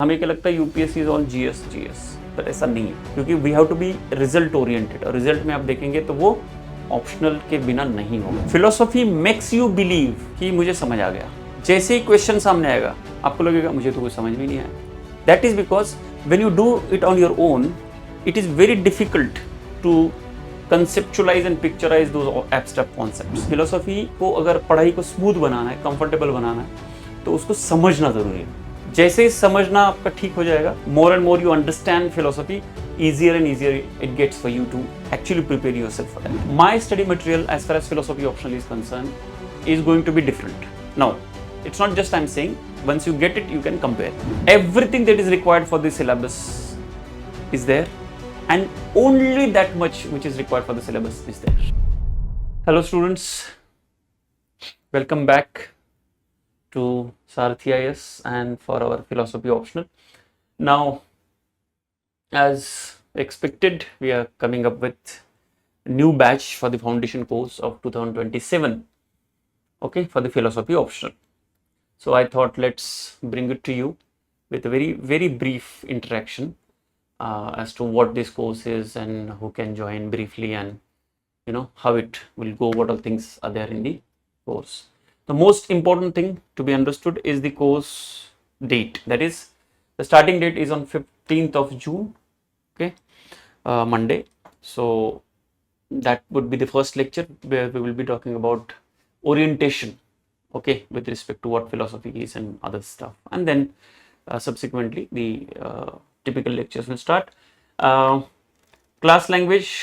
हमें क्या लगता है UPSC is all GS GS, but ऐसा नहीं है, क्योंकि we have to be result oriented और रिजल्ट में आप देखेंगे तो वो ऑप्शनल के बिना नहीं होगा। फिलोसॉफी मेक्स यू बिलीव कि मुझे समझ आ गया। जैसे ही क्वेश्चन सामने आएगा आपको लगेगा मुझे तो कुछ समझ में नहीं आया। That is because when you do it on your own it is very difficult to conceptualise and picturise those abstract concepts. Philosophy को अगर पढ़ाई को स्मूथ बनाना है, कंफर्टेबल बनाना है, तो उसको समझना जरूरी है। जैसे ही समझना आपका ठीक हो जाएगा, more and more you understand philosophy, easier and easier it gets for you to actually prepare yourself for that. My study material as far as philosophy optional is concerned is going to be different. Now, it's not just I'm saying, once you get it, you can compare. Everything that is required for the syllabus is there, and only that much which is required for the syllabus is there. Hello students, welcome back to Sarathi IS and for our philosophy optional. Now, as expected, we are coming up with a new batch for the foundation course of 2027, okay, for the philosophy optional. So I thought let's bring it to you with a very brief interaction as to what this course is and who can join briefly, and you know how it will go, what all things are there in the course. The most important thing to be understood is the course date. That is, the starting date is on 15th of June, okay, Monday. So that would be the first lecture where we will be talking about orientation, okay, with respect to what philosophy is and other stuff, and then subsequently the typical lectures will start. Class language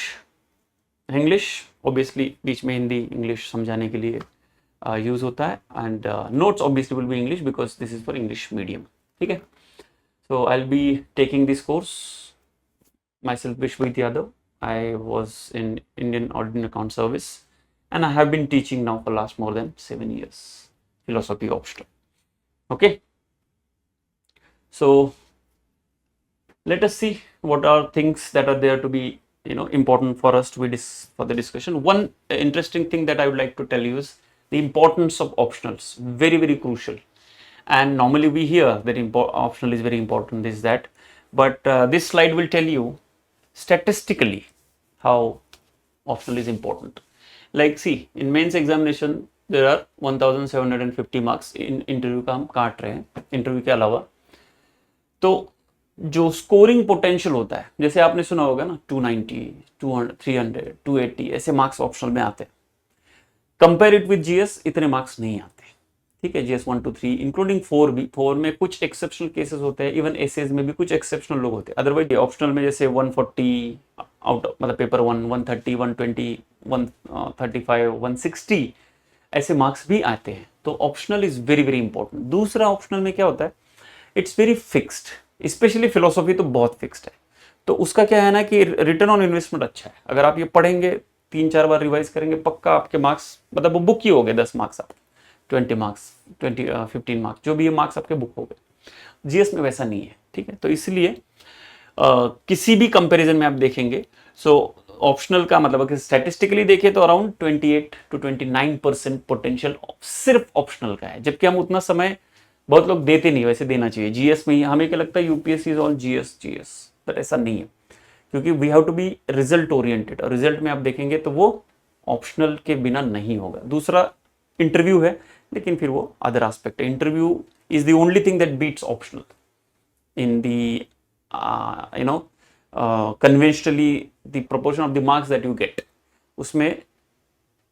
English, obviously बीच में Hindi English समझाने के लिए use होता है, and notes obviously will be English because this is for English medium, ठीक है. So I'll be taking this course myself, Vishwajit Yadav. I was in Indian Audit and Account Service and I have been teaching now for last more than 7 years philosophy optional, okay. So let us see what are things that are there to be, you know, important for us to be for the discussion. One interesting thing that I would like to tell you is the importance of optionals, very crucial. And normally we hear that optional is very important, this that, but this slide will tell you statistically how optional is important. Like see, in mains examination there are 1750 marks in interview का हम काट रहे हैं, interview के अलावा तो जो scoring potential होता है, जैसे आपने सुना होगा ना 290, 200, 300, 280 ऐसे मार्क्स ऑप्शनल में आते हैं. कंपेयर इट विद जीएस इतने मार्क्स नहीं आते, ठीक है. जीएस 1 2 3 इंक्लूडिंग 4 भी, 4 में कुछ एक्सेप्शनल केसेस होते हैं, इवन एसेज में भी कुछ एक्सेप्शनल लोग होते हैं. अदरवाइज ऑप्शनल में जैसे 140 आउट मतलब पेपर 1, 130, 120, 135, 160 ऐसे मार्क्स भी आते हैं. तो ऑप्शनल इज वेरी इंपॉर्टेंट. दूसरा ऑप्शनल में क्या होता है, it's very fixed, specially philosophy तो बहुत फिक्स्ड है. तो उसका क्या है ना कि रिटर्न ऑन इन्वेस्टमेंट अच्छा है. अगर आप ये पढ़ेंगे 3-4 बार रिवाइज करेंगे, पक्का आपके मार्क्स मतलब वो बुक ही हो गए, 10 मार्क्स आपके, 20 मार्क्स, 15 मार्क्स, जो भी ये मार्क्स आपके बुक हो गए. जीएस में वैसा नहीं है, ठीक है. तो इसलिए किसी भी कंपैरिजन में आप देखेंगे, सो ऑप्शनल का मतलब अगर स्टैटिस्टिकली देखें तो अराउंड 28 to 29% पोटेंशियल सिर्फ ऑप्शनल का है, जबकि हम उतना समय बहुत लोग देते नहीं, वैसे देना चाहिए. जीएस में हमें क्या लगता है UPSC is all GS GS, but ऐसा नहीं है, क्योंकि we have to be result oriented और रिजल्ट में आप देखेंगे तो वो ऑप्शनल के बिना नहीं होगा. दूसरा इंटरव्यू है, लेकिन फिर वो अदर एस्पेक्ट है. Interview is the only thing that beats optional in the you know conventionally the proportion of the marks that you get, उसमें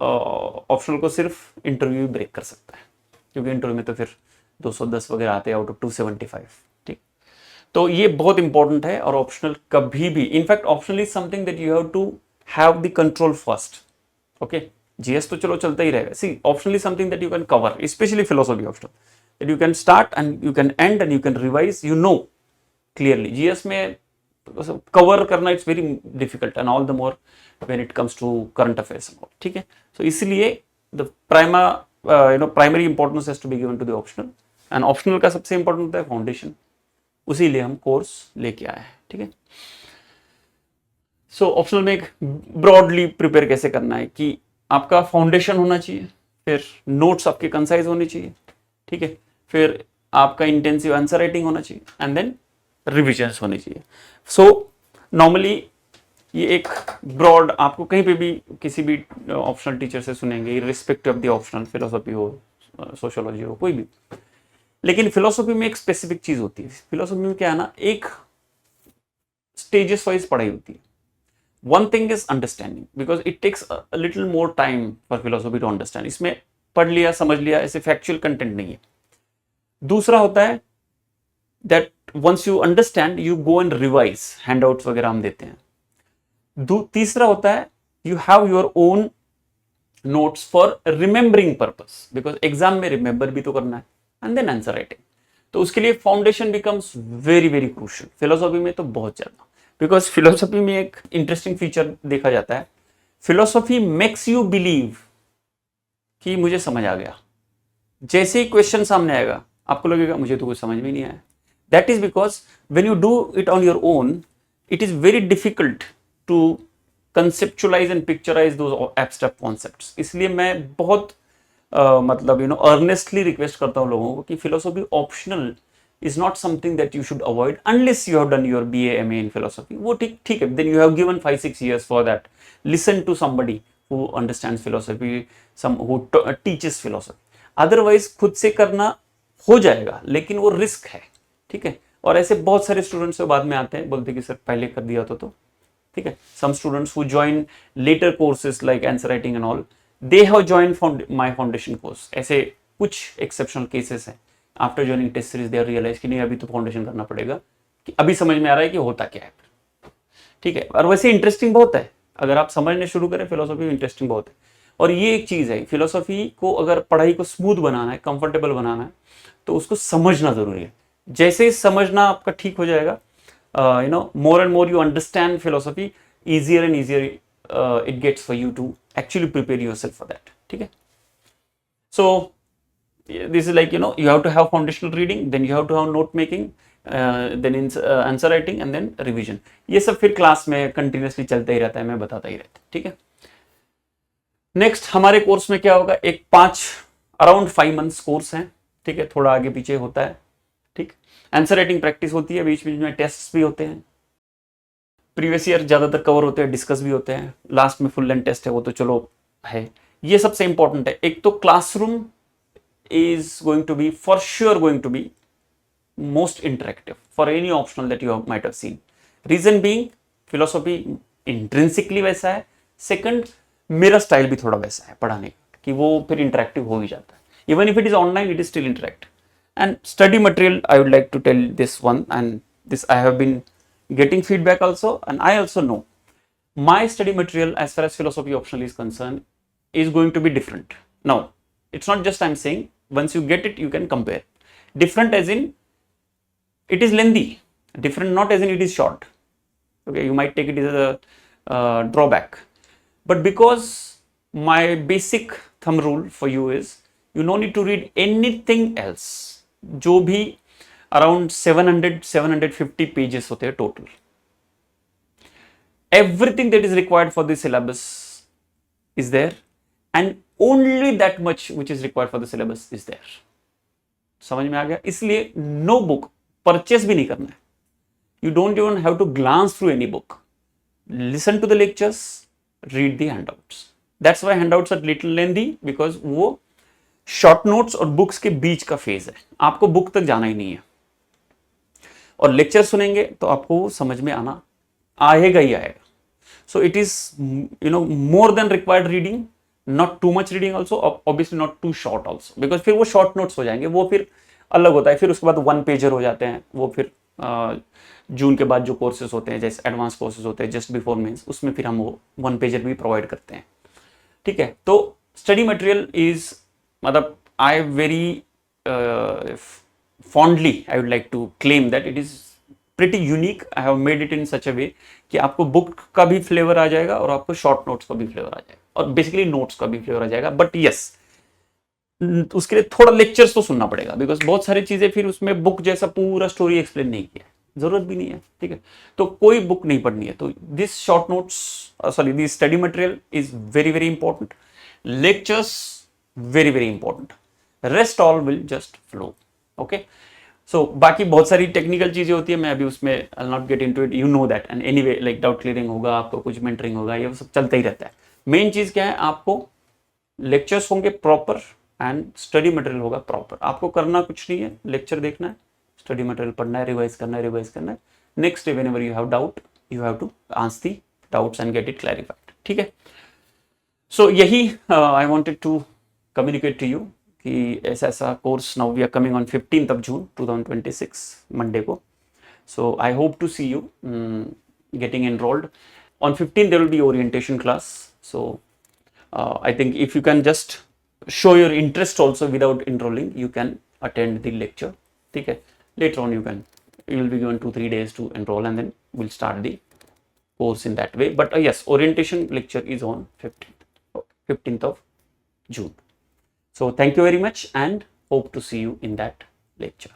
ऑप्शनल को सिर्फ इंटरव्यू ब्रेक कर सकता है, क्योंकि इंटरव्यू में तो फिर 210 वगैरह आते हैं आउट ऑफ 275, ठीक. तो ये बहुत इंपॉर्टेंट है. और ऑप्शनल कभी भी, in fact optional is something that you have to have the control first, okay. GS तो चलो चलता ही रहेगा. See, optional is something that you can cover, specially philosophy optional, that you can start and you can end and you can revise, you know clearly. GS में cover करना it's very difficult, and all the more when it comes to current affairs, ठीक है. So इसलिए the primary importance has to be given to the optional, and optional का सबसे important होता है foundation. उसी लिए हम कोर्स लेके आए हैं, ठीक है. सो ऑप्शनल में एक ब्रॉडली प्रिपेयर कैसे करना है कि आपका फाउंडेशन होना चाहिए, फिर नोट्स आपके कंसाइज होने चाहिए, ठीक है. फिर आपका इंटेंसिव आंसर राइटिंग होना चाहिए एंड देन रिविजन्स होनी चाहिए। सो नॉर्मली ये एक ब्रॉड, आपको कहीं पे भी किसी भी ऑप्शनल टीचर से सुनेंगे, respective of the optional, philosophy हो, सोशियोलॉजी हो, कोई भी। लेकिन फिलोसॉफी में एक स्पेसिफिक चीज होती है। फिलोसॉफी में क्या है ना, एक स्टेजेस वाइज पढ़ाई होती है। One thing is understanding, because it takes a little more time for philosophy to understand. इसमें पढ़ लिया, समझ लिया, ऐसे फैक्चुअल कंटेंट नहीं है। दूसरा होता है that once you understand you go and revise, handouts वगैरह हम देते हैं। तीसरा होता है you have your own notes for remembering purpose, because exam में रिमेंबर भी तो करना है, एंड देन आंसर राइटिंग। तो उसके लिए foundation becomes very very crucial. Philosophy में तो बहुत ज्यादा, बिकॉज फिलोसॉफी में एक इंटरेस्टिंग फीचर देखा जाता है, फिलोसॉफी मेक्स यू बिलीव कि मुझे समझ आ गया। जैसे ही क्वेश्चन सामने आएगा आपको लगेगा मुझे तो कुछ समझ में नहीं आया। That is because when you do it on your own, it is very difficult to conceptualise and picturise those abstract concepts. इसलिए मैं बहुत मतलब अर्नेस्टली रिक्वेस्ट करता हूं लोगों को कि philosophy optional is not something that you should avoid unless you have done your BA MA in philosophy. वो ठीक है, then you have given 5-6 years for that. Listen to somebody who understands philosophy, some who teaches philosophy. Otherwise खुद से करना हो जाएगा, लेकिन वो रिस्क है, ठीक है। और ऐसे बहुत सारे स्टूडेंट्स बाद में आते हैं, बोलते कि सर पहले कर दिया तो ठीक है। Some students who join later courses like answer writing and all, they have joined my foundation course. ऐसे कुछ exceptional cases हैं। आफ्टर ज्वाइनिंग टेस्ट सीरीज दे रियलाइज कि नहीं अभी तो फाउंडेशन करना पड़ेगा, कि अभी समझ में आ रहा है कि होता क्या है, ठीक है। और वैसे इंटरेस्टिंग बहुत है, अगर आप समझने शुरू करें फिलोसॉफी इंटरेस्टिंग बहुत है। और ये एक चीज है, फिलोसॉफी को अगर पढ़ाई को स्मूथ बनाना है, कंफर्टेबल बनाना है, तो उसको समझना जरूरी है। जैसे ही समझना आपका ठीक हो जाएगा, more and more you understand philosophy, easier and easier it gets for you to actually prepare yourself for that, ठीक है। So this is like you have to have foundational reading, then you have to have note making, then answer writing and then revision. ये सब फिर class में continuously चलता ही रहता है, मैं बताता ही रहता, ठीक है। नेक्स्ट हमारे कोर्स में क्या होगा, एक अराउंड 5 मंथ्स कोर्स है, ठीक है, थोड़ा आगे पीछे होता है, ठीक। आंसर राइटिंग प्रैक्टिस होती है, बीच बीच में टेस्ट भी होते हैं, प्रीवियस ईयर ज्यादातर कवर होते हैं, डिस्कस भी होते हैं, लास्ट में फुल लेंथ टेस्ट है, वो तो चलो है। ये सबसे इंपॉर्टेंट है। एक तो classroom is going to be for sure going to be most interactive for any optional that you might have seen. Reason being philosophy intrinsically वैसा है, second मेरा स्टाइल भी थोड़ा वैसा है पढ़ाने का, कि वो फिर इंटरेक्टिव हो ही जाता है। Even if it is online, it is still interactive. And study material, I would like to tell this one, and this I have been getting feedback also, and I also know my study material as far as philosophy optional is concerned is going to be different. Now it's not just I'm saying, once you get it you can compare. Different as in it is lengthy, different not as in it is short, okay, you might take it as a drawback, but because my basic thumb rule for you is you no need to read anything else. जो भी around 750 pages होते हैं total, everything that is required for the syllabus is there, and only that much which is required for the syllabus is there. समझ में आ गया? इसलिए no book purchase भी नहीं करना है. You don't even have to glance through any book. Listen to the lectures, read the handouts. That's why handouts are little lengthy, because वो short notes और books के बीच का फेज है. आपको बुक तक जाना ही नहीं है, और लेक्चर सुनेंगे तो आपको समझ में आना आएगा ही आएगा. So it is more than required reading, not too much reading also, obviously not too short also, because फिर वो short notes हो जाएंगे, वो फिर अलग होता है. फिर उसके बाद 1 पेजर हो जाते हैं, वो फिर जून के बाद जो कोर्सेज होते हैं, जैसे एडवांस कोर्सेज होते हैं जस्ट बिफोर मेंस, उसमें फिर हम वो 1 पेजर भी प्रोवाइड करते हैं. ठीक है, तो स्टडी मटेरियल इज मतलब I very fondly I would like to claim that it is pretty unique. I have made it in such a way कि आपको बुक का भी फ्लेवर आ जाएगा और आपको शॉर्ट नोट्स का भी फ्लेवर आ जाएगा और बेसिकली नोट्स का भी फ्लेवर आ जाएगा. बट यस, उसके लिए थोड़ा लेक्चर्स तो सुनना पड़ेगा, बिकॉज बहुत सारी चीजें फिर उसमें बुक जैसा पूरा स्टोरी एक्सप्लेन नहीं किया है, जरूरत भी नहीं है. ठीक है, तो कोई बुक नहीं पढ़नी है. तो this short notes this study material is very very important. Lectures very very important. Rest all will just flow. Okay. So बाकी बहुत सारी टेक्निकल चीज़ें होती है, मैं अभी उसमें I not get into it, you know that, and anyway like doubt clearing होगा, आपको कुछ मेंटरिंग होगा, ये सब चलता ही रहता है। मेन चीज़ क्या है, आपको लेक्चर्स होंगे प्रॉपर एंड स्टडी मटेरियल होगा प्रॉपर। आपको करना कुछ नहीं है, लेक्चर देखना है, स्टडी मटेरियल पढ़ना है, रिवाइज करना है। Next day whenever you have doubt, you have to answer the doubts and get it clarified, ठीक है। सो यही I wanted to communicate to you कि ऐसा course now we are coming on 15th of June 2026 Monday को। So I hope to see you getting enrolled. On 15th there will be orientation class. So I think if you can just show your interest also without enrolling, you can attend the lecture, ठीक है। Later on you will be given 2-3 days to enroll, and then we'll start the course in that way. But yes, orientation lecture is on 15th of June. So thank you very much and hope to see you in that lecture.